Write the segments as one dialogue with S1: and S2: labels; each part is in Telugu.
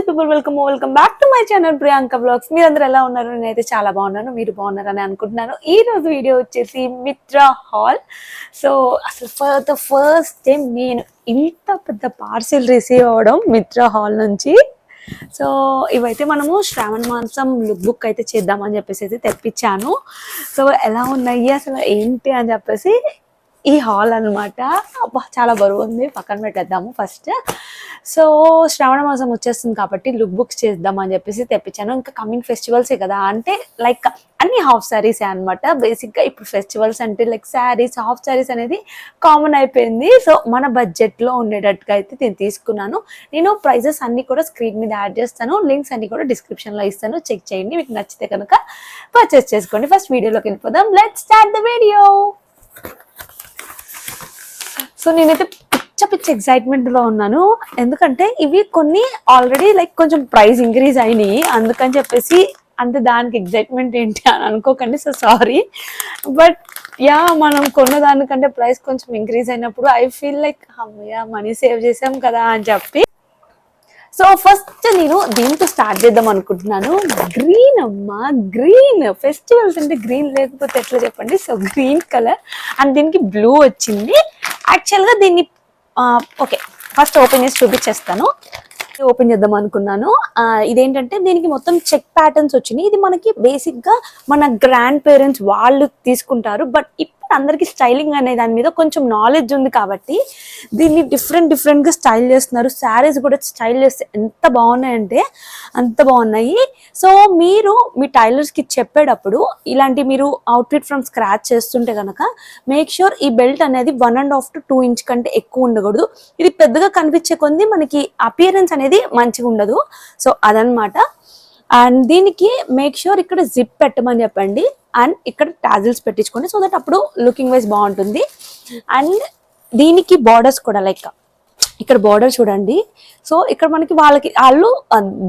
S1: People welcome back to my channel Priyanka blogs. మీరందరూ ఎలా ఉన్నారు? నేనైతే చాలా బాగున్నాను, మీరు బాగున్నారని అనుకుంటున్నాను. ఈ రోజు వీడియో వచ్చేసి మిత్రా హాల్. సో అసలు ఫర్ ద ఫస్ట్ టైం నేను ఇంత పెద్ద పార్సిల్ రిసీవ్ అవ్వడం మిత్రా హాల్ నుంచి. సో ఇవైతే మనము శ్రావణ మాసం లుక్ బుక్ అయితే చేద్దామని చెప్పేసి అయితే తెప్పించాను. సో ఎలా ఉన్నాయి అసలు ఏంటి అని చెప్పేసి ఈ హాల్ అనమాట. చాలా బరువు ఉంది, పక్కన పెట్టేద్దాము ఫస్ట్. సో శ్రావణ మాసం వచ్చేస్తుంది కాబట్టి లుక్ బుక్స్ చేద్దాం అని చెప్పేసి తెప్పించాను. ఇంకా కమింగ్ ఫెస్టివల్సే కదా, అంటే లైక్ అన్ని హాఫ్ శారీసే అనమాట. బేసిక్గా ఇప్పుడు ఫెస్టివల్స్ అంటే లైక్ శారీస్, హాఫ్ శారీస్ అనేది కామన్ అయిపోయింది. సో మన బడ్జెట్లో ఉండేటట్టుగా అయితే నేను తీసుకున్నాను. నేను ప్రైజెస్ అన్ని కూడా స్క్రీన్ మీద యాడ్ చేస్తాను, లింక్స్ అన్ని కూడా డిస్క్రిప్షన్లో ఇస్తాను, చెక్ చేయండి. మీకు నచ్చితే కనుక పర్చేస్ చేసుకోండి. ఫస్ట్ వీడియోలోకి వెళ్ళిపోదాం. Let's start the video. So నేనైతే పిచ్చ ఎక్సైట్మెంట్లో ఉన్నాను, ఎందుకంటే ఇవి కొన్ని ఆల్రెడీ లైక్ కొంచెం ప్రైస్ ఇంక్రీజ్ అయినాయి, అందుకని చెప్పేసి అంటే దానికి ఎక్సైట్మెంట్ ఏంటి అని అనుకోకండి. సో సారీ, బట్ యా మనం కొన్న దానికంటే ప్రైస్ కొంచెం ఇంక్రీజ్ అయినప్పుడు ఐ ఫీల్ లైక్ అమ్మయ్య మనీ సేవ్ చేసాం కదా అని చెప్పి. సో ఫస్ట్ నేను దీంతో స్టార్ట్ చేద్దాం అనుకుంటున్నాను. గ్రీన్ అమ్మా, గ్రీన్ ఫెస్టివల్స్ అంటే గ్రీన్ లేకపోతే ఎట్లా చెప్పండి. సో గ్రీన్ కలర్ అండ్ దీనికి బ్లూ వచ్చింది. యాక్చువల్గా దీన్ని ఓకే ఫస్ట్ ఓపెన్ చేసి చూపించేస్తాను. ఓపెన్ చేద్దాం అనుకున్నాను. ఇదేంటంటే దీనికి మొత్తం చెక్ ప్యాటర్న్స్ వచ్చినాయి. ఇది మనకి బేసిక్గా మన గ్రాండ్ పేరెంట్స్ వాళ్ళు తీసుకుంటారు, బట్ ఇప్పుడు అందరికి స్టైలింగ్ అనే దాని మీద కొంచెం నాలెడ్జ్ ఉంది కాబట్టి దీన్ని డిఫరెంట్గా స్టైల్ చేస్తున్నారు. శారీస్ కూడా స్టైల్ చేస్తే ఎంత బాగున్నాయంటే అంత బాగున్నాయి. సో మీరు మీ టైలర్స్కి చెప్పేటప్పుడు ఇలాంటి మీరు అవుట్ఫిట్ ఫ్రమ్ స్క్రాచ్ చేస్తుంటే కనుక మేక్ ష్యూర్ ఈ బెల్ట్ అనేది 1.5 to 2 inch కంటే ఎక్కువ ఉండకూడదు. ఇది పెద్దగా కనిపించే కొంది మనకి అపియరెన్స్ అనేది మంచిగా ఉండదు. సో అదనమాట. అండ్ దీనికి మేక్ ష్యూర్ ఇక్కడ జిప్ పెట్టమని చెప్పండి, అండ్ ఇక్కడ టాజిల్స్ పెట్టించుకోండి, సో దట్ అప్పుడు లుకింగ్ వైజ్ బాగుంటుంది. అండ్ దీనికి బార్డర్స్ కూడా లైక్ ఇక్కడ బార్డర్ చూడండి. సో ఇక్కడ మనకి వాళ్ళు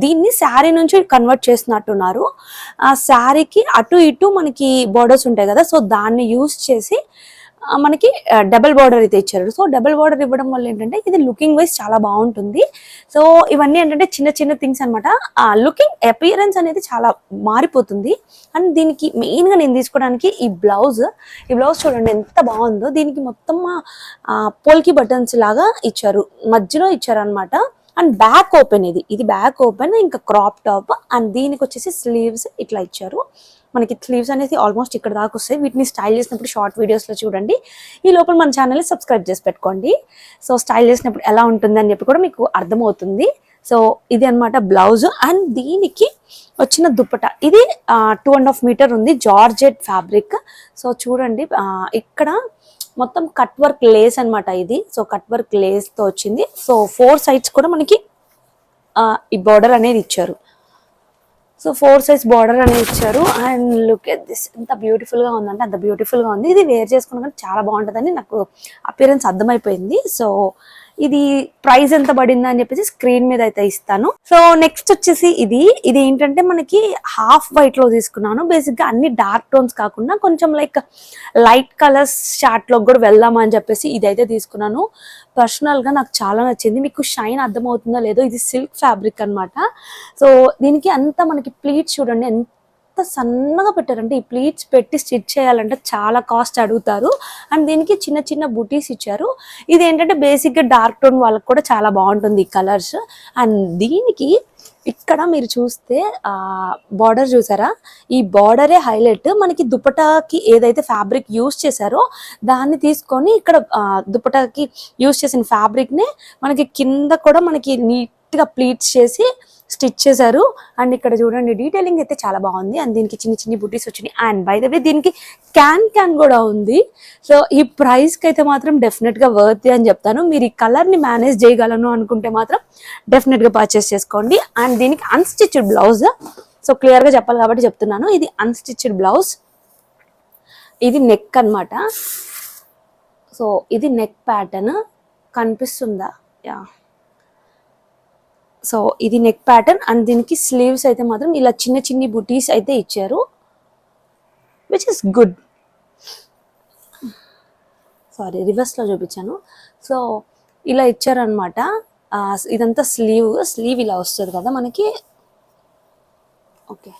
S1: దీన్ని శారీ నుంచి కన్వర్ట్ చేస్తున్నట్టున్నారు. ఆ శారీకి అటు ఇటు మనకి బార్డర్స్ ఉంటాయి కదా, సో దాన్ని యూజ్ చేసి మనకి డబుల్ బార్డర్ అయితే ఇచ్చారు. సో డబుల్ బార్డర్ ఇవ్వడం వల్ల ఏంటంటే ఇది లుకింగ్ వైజ్ చాలా బాగుంటుంది. సో ఇవన్నీ ఏంటంటే చిన్న థింగ్స్ అనమాట. ఆ లుకింగ్ అపియరెన్స్ అనేది చాలా మారిపోతుంది. అండ్ దీనికి మెయిన్గా నేను తీసుకోవడానికి ఈ బ్లౌజ్ చూడండి ఎంత బాగుందో. దీనికి మొత్తం పోల్కి బటన్స్ లాగా ఇచ్చారు, మధ్యలో ఇచ్చారు అనమాట. అండ్ బ్యాక్ ఓపెన్, ఇది బ్యాక్ ఓపెన్, ఇంకా క్రాప్ టాప్. అండ్ దీనికి వచ్చేసి స్లీవ్స్ ఇట్లా ఇచ్చారు. మనకి స్లీవ్స్ అనేది ఆల్మోస్ట్ ఇక్కడ దాకా వస్తాయి. వీటిని స్టైల్ చేసినప్పుడు షార్ట్ వీడియోస్లో చూడండి. ఈ లోపల మన ఛానల్ని సబ్స్క్రైబ్ చేసి పెట్టుకోండి. సో స్టైల్ చేసినప్పుడు ఎలా ఉంటుంది అని చెప్పి కూడా మీకు అర్థమవుతుంది. సో ఇది అనమాట బ్లౌజ్. అండ్ దీనికి వచ్చిన దుప్పట ఇది 2.5 meter ఉంది, జార్జెట్ ఫ్యాబ్రిక్. సో చూడండి ఇక్కడ మొత్తం కట్ వర్క్ లేస్ అనమాట ఇది. సో కట్ వర్క్ లేస్తో వచ్చింది. సో 4 sides కూడా మనకి ఈ బార్డర్ అనేది ఇచ్చారు. సో 4 size బార్డర్ అనేది ఇచ్చారు. అండ్ లుక్ ఎట్ దిస్, ఎంత బ్యూటిఫుల్గా ఉందంటే అంత బ్యూటిఫుల్గా ఉంది. ఇది వేర్ చేసుకున్నా కానీ చాలా బాగుంటుందని నాకు అపియరెన్స్ అర్థమైపోయింది. సో ఇది ప్రైస్ ఎంత పడిందా అని చెప్పేసి స్క్రీన్ మీద అయితే ఇస్తాను. సో నెక్స్ట్ వచ్చేసి ఇది ఏంటంటే మనకి హాఫ్ వైట్ లో తీసుకున్నాను. బేసిక్ గా అన్ని డార్క్ టోన్స్ కాకుండా కొంచెం లైక్ లైట్ కలర్స్ షార్ట్ లో కూడా వెళ్దామని చెప్పేసి ఇదైతే తీసుకున్నాను. పర్సనల్ గా నాకు చాలా నచ్చింది. మీకు షైన్ అర్థమవుతుందో లేదో, ఇది సిల్క్ ఫ్యాబ్రిక్ అనమాట. సో దీనికి అంతా మనకి ప్లీట్స్ చూడండి ఎంత సన్నగా పెట్టారంటే, ఈ ప్లీట్స్ పెట్టి స్టిచ్ చేయాలంటే చాలా కాస్ట్ అడుగుతారు. అండ్ దీనికి చిన్న బూటీస్ ఇచ్చారు. ఇది ఏంటంటే బేసిక్గా డార్క్ టోన్ వాళ్ళకి కూడా చాలా బాగుంటుంది ఈ కలర్స్. అండ్ దీనికి ఇక్కడ మీరు చూస్తే బార్డర్ చూసారా, ఈ బార్డరే హైలైట్. మనకి దుపటాకి ఏదైతే ఫ్యాబ్రిక్ యూజ్ చేశారో దాన్ని తీసుకొని ఇక్కడ దుపటాకి యూజ్ చేసిన ఫ్యాబ్రిక్ని మనకి కింద కూడా మనకి నీట్గా ప్లీట్స్ చేసి స్టిచ్ చేశారు. అండ్ ఇక్కడ చూడండి డీటెయిలింగ్ అయితే చాలా బాగుంది. అండ్ దీనికి చిన్న బూటీస్ వచ్చినాయి. అండ్ బై ద వే దీనికి క్యాన్ కూడా ఉంది. సో ఈ ప్రైస్కి అయితే మాత్రం డెఫినెట్గా వర్త్ అని చెప్తాను. మీరు ఈ కలర్ని మేనేజ్ చేయగలను అనుకుంటే మాత్రం డెఫినెట్గా పర్చేస్ చేసుకోండి. అండ్ దీనికి అన్స్టిచ్డ్ బ్లౌజ్. సో క్లియర్గా చెప్పాలి కాబట్టి చెప్తున్నాను, ఇది అన్స్టిచ్డ్ బ్లౌజ్. ఇది నెక్ అనమాట. సో ఇది నెక్ ప్యాటర్న్ కనిపిస్తుందా? యా. సో ఇది నెక్ ప్యాటర్న్. అండ్ దీనికి స్లీవ్స్ అయితే మాత్రం ఇలా చిన్న బుటీస్ అయితే ఇచ్చారు, విచ్ ఇస్ గుడ్. సారీ రివర్స్లో చూపించాను. సో ఇలా ఇచ్చారనమాట. ఇదంతా స్లీవ్ ఇలా వస్తుంది కదా మనకి. Okay,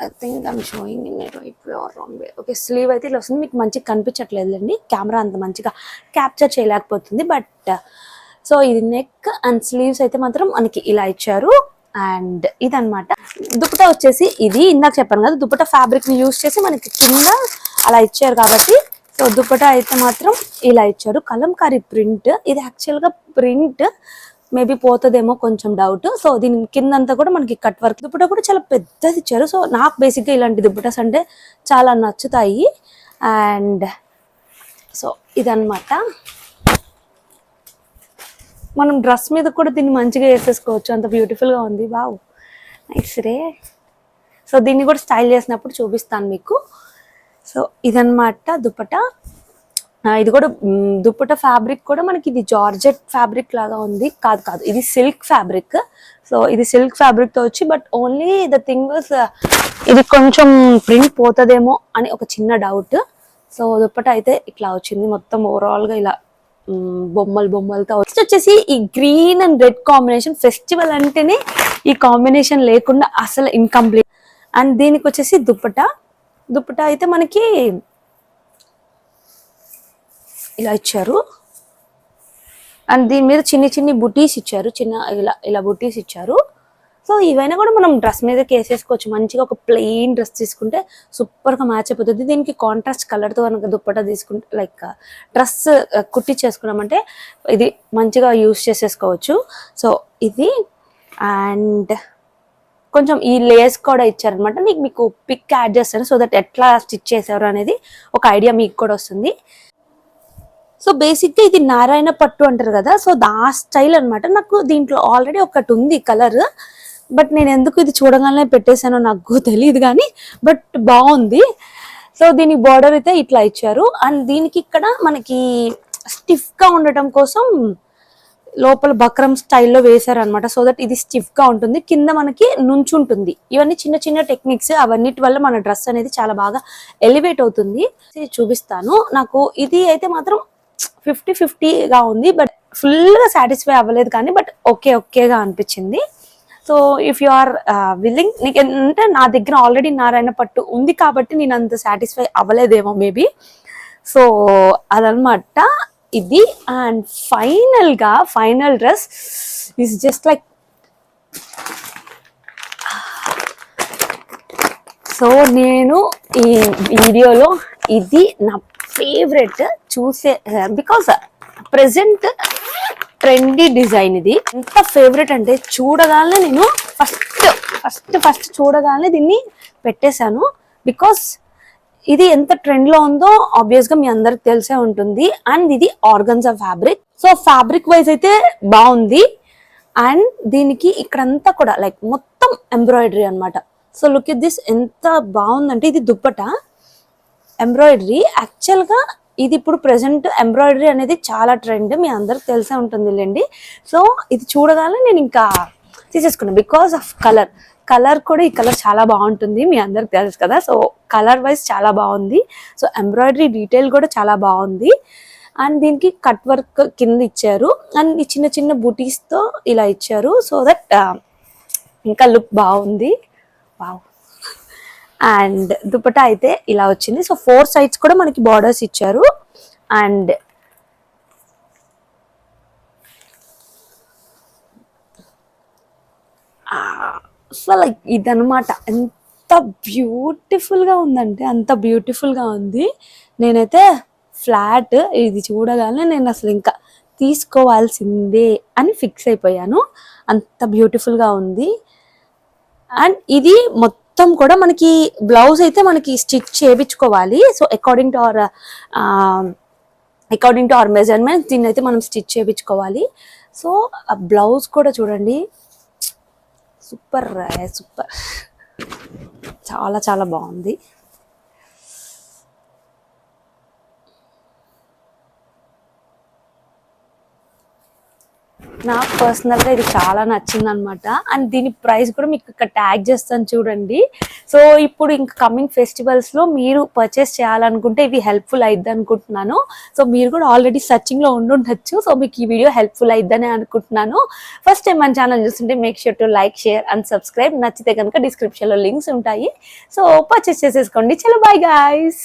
S1: I think I'm showing in it right way or wrong way. Okay, sleeve అయితే ఇలా వస్తుంది. మీకు మంచిగా కనిపించట్లేదండి, కెమెరా అంత మంచిగా క్యాప్చర్ చేయలేకపోతుంది. బట్ సో ఇది నెక్ అండ్ స్లీవ్స్ అయితే మాత్రం మనకి ఇలా ఇచ్చారు. అండ్ ఇదనమాట దుపట్టా వచ్చేసి. ఇది ఇందాక చెప్పాను కదా, దుపట్టా ఫ్యాబ్రిక్ ని యూజ్ చేసి మనకి కింద అలా ఇచ్చారు కాబట్టి, సో దుపట్టా అయితే మాత్రం ఇలా ఇచ్చారు. కలంకారీ ప్రింట్, ఇది యాక్చువల్ గా ప్రింట్ మేబీ పోతుందేమో కొంచెం డౌట్. సో దీని కిందంతా కూడా మనకి కట్ వర్క్. దుపట్టా కూడా చాలా పెద్దది ఇచ్చారు. సో నాకు బేసిక్గా ఇలాంటి దుపట్టాస్ అంటే చాలా నచ్చుతాయి. అండ్ సో ఇదన్నమాట, మనం డ్రెస్ మీద కూడా దీన్ని మంచిగా వేసేసుకోవచ్చు, అంత బ్యూటిఫుల్గా ఉంది. వావ్, నైస్ రే. సో దీన్ని కూడా స్టైల్ చేసినప్పుడు చూపిస్తాను మీకు. సో ఇదన్నమాట దుపట్టా. ఇది కూడా దుపట్టా ఫ్యాబ్రిక్ కూడా మనకి ఇది జార్జెట్ ఫ్యాబ్రిక్ లాగా ఉంది. కాదు, ఇది సిల్క్ ఫ్యాబ్రిక్. సో ఇది సిల్క్ ఫ్యాబ్రిక్ తో వచ్చి, but only the thing was ఇది కొంచెం ప్రింట్ పోతుందేమో అని ఒక చిన్న డౌట్. సో దుపట్టా అయితే ఇట్లా వచ్చింది, మొత్తం ఓవరాల్ గా ఇలా బొమ్మలతో. నెక్స్ట్ వచ్చేసి ఈ green and red combination. Festival అంటేనే ఈ కాంబినేషన్ లేకుండా అసలు ఇన్కంప్లీట్. అండ్ దీనికి వచ్చేసి దుపట్టా అయితే మనకి ఇలా ఇచ్చారు. అండ్ దీని మీద చిన్ని బుటీస్ ఇచ్చారు, ఇలా బుటీస్ ఇచ్చారు. సో ఇవైనా కూడా మనం డ్రెస్ మీదకి వేసేసుకోవచ్చు. మంచిగా ఒక ప్లెయిన్ డ్రెస్ తీసుకుంటే సూపర్గా మ్యాచ్ అయిపోతుంది. దీనికి కాంట్రాస్ట్ కలర్తో కనుక దుపట్టా తీసుకుంటే, లైక్ డ్రెస్ కుట్టించేసుకున్నామంటే ఇది మంచిగా యూస్ చేసేసుకోవచ్చు. సో ఇది. అండ్ కొంచెం ఈ లేస్ కూడా ఇచ్చారనమాట. మీకు పిక్ యాడ్ చేస్తాను, సో దట్ ఎట్లా స్టిచ్ చేశారు అనేది ఒక ఐడియా మీకు కూడా వస్తుంది. సో బేసిక్గా ఇది నారాయణ పట్టు అంటారు కదా, సో ఆ స్టైల్ అనమాట. నాకు దీంట్లో ఆల్రెడీ ఒకటి ఉంది కలర్, బట్ నేను ఎందుకు ఇది చూడగానే పెట్టేశానో నాకు తెలియదు కానీ, బట్ బాగుంది. సో దీనికి బార్డర్ అయితే ఇట్లా ఇచ్చారు. అండ్ దీనికి ఇక్కడ మనకి స్టిఫ్గా ఉండటం కోసం లోపల బక్రం స్టైల్లో వేశారు అనమాట. సో దట్ ఇది స్టిఫ్గా ఉంటుంది, కింద మనకి నుంచుంటుంది. ఇవన్నీ చిన్న టెక్నిక్స్, అవన్నిటి వల్ల మన డ్రెస్ అనేది చాలా బాగా ఎలివేట్ అవుతుంది. చూపిస్తాను. నాకు ఇది అయితే మాత్రం 50-50గా ఉంది, బట్ ఫుల్గా సాటిస్ఫై అవ్వలేదు కానీ, బట్ ఓకేగా అనిపించింది. So if you are willing, నీకంటే నా దగ్గర ఆల్రెడీ నారాయణ పట్టు ఉంది కాబట్టి నేను అంత సాటిస్ఫై అవ్వలేదేమో మేబీ. సో అదనమాట ఇది. And final dress is just like, so నేను ఈ వీడియోలో ఇది నా favourite because present trendy design. ఇది ఎంత ఫేవరెట్ అంటే చూడగానే నేను ఫస్ట్ చూడగానే దీన్ని పెట్టేశాను. బికాస్ ఇది ఎంత ట్రెండ్ లో ఉందో ఆబ్వియస్ గా మీ అందరికి తెలిసే ఉంటుంది. అండ్ ఇది organza fabric. So fabric wise అయితే బాగుంది. అండ్ దీనికి ఇక్కడంతా కూడా లైక్ మొత్తం ఎంబ్రాయిడరీ అనమాట. సో లుక్ ఎట్ దిస్, ఎంత బాగుందంటే ఇది దుపట్టా ఎంబ్రాయిడరీ. యాక్చువల్ గా ఇది ఇప్పుడు ప్రెసెంట్ ఎంబ్రాయిడరీ అనేది చాలా ట్రెండ్, మీ అందరికి తెలిసే ఉంటుంది లేండి. సో ఇది చూడగానే నేను ఇంకా తీసేసుకున్నాను బికాస్ ఆఫ్ కలర్ కూడా. ఈ కలర్ చాలా బాగుంటుంది, మీ అందరికి తెలుసు కదా. సో కలర్ వైజ్ చాలా బాగుంది. సో ఎంబ్రాయిడరీ డీటెయిల్ కూడా చాలా బాగుంది. అండ్ దీనికి కట్ వర్క్ కింద ఇచ్చారు. అండ్ ఈ చిన్న బూటీస్తో ఇలా ఇచ్చారు. సో దట్ ఇంకా లుక్ బాగుంది. వావ్. అండ్ దుపట్టా అయితే ఇలా వచ్చింది. సో 4 sides కూడా మనకి బార్డర్స్ ఇచ్చారు. అండ్ సో లైక్ ఇదనమాట. ఎంత బ్యూటిఫుల్గా ఉందంటే అంత బ్యూటిఫుల్గా ఉంది. నేనైతే ఫ్లాట్ ఇది చూడగానే నేను అసలు ఇంకా తీసుకోవాల్సిందే అని ఫిక్స్ అయిపోయాను, అంత బ్యూటిఫుల్గా ఉంది. అండ్ ఇది మొత్తం కూడా మనకి బ్లౌజ్ అయితే మనకి స్టిచ్ చేయించుకోవాలి. So according to our measurement దీన్ని అయితే మనం స్టిచ్ చేయించుకోవాలి. సో ఆ బ్లౌజ్ కూడా చూడండి, సూపర్ చాలా బాగుంది. నాకు పర్సనల్గా ఇది చాలా నచ్చింది అనమాట. అండ్ దీని ప్రైస్ కూడా మీకు ఇక్కడ ట్యాగ్ చేస్తాను చూడండి. సో ఇప్పుడు ఇంకా కమింగ్ ఫెస్టివల్స్లో మీరు పర్చేస్ చేయాలనుకుంటే ఇవి హెల్ప్ఫుల్ అయిద్ది అనుకుంటున్నాను. సో మీరు కూడా ఆల్రెడీ సర్చింగ్లో ఉండుండొచ్చు. సో మీకు ఈ వీడియో హెల్ప్ఫుల్ అయిద్దని అనుకుంటున్నాను. ఫస్ట్ టైం మన ఛానల్ చూస్తుంటే make sure to like, share and subscribe. నచ్చితే కనుక డిస్క్రిప్షన్లో లింక్స్ ఉంటాయి. సో పర్చేస్ చేసేసుకోండి. చలో బాయ్ గాయ్స్.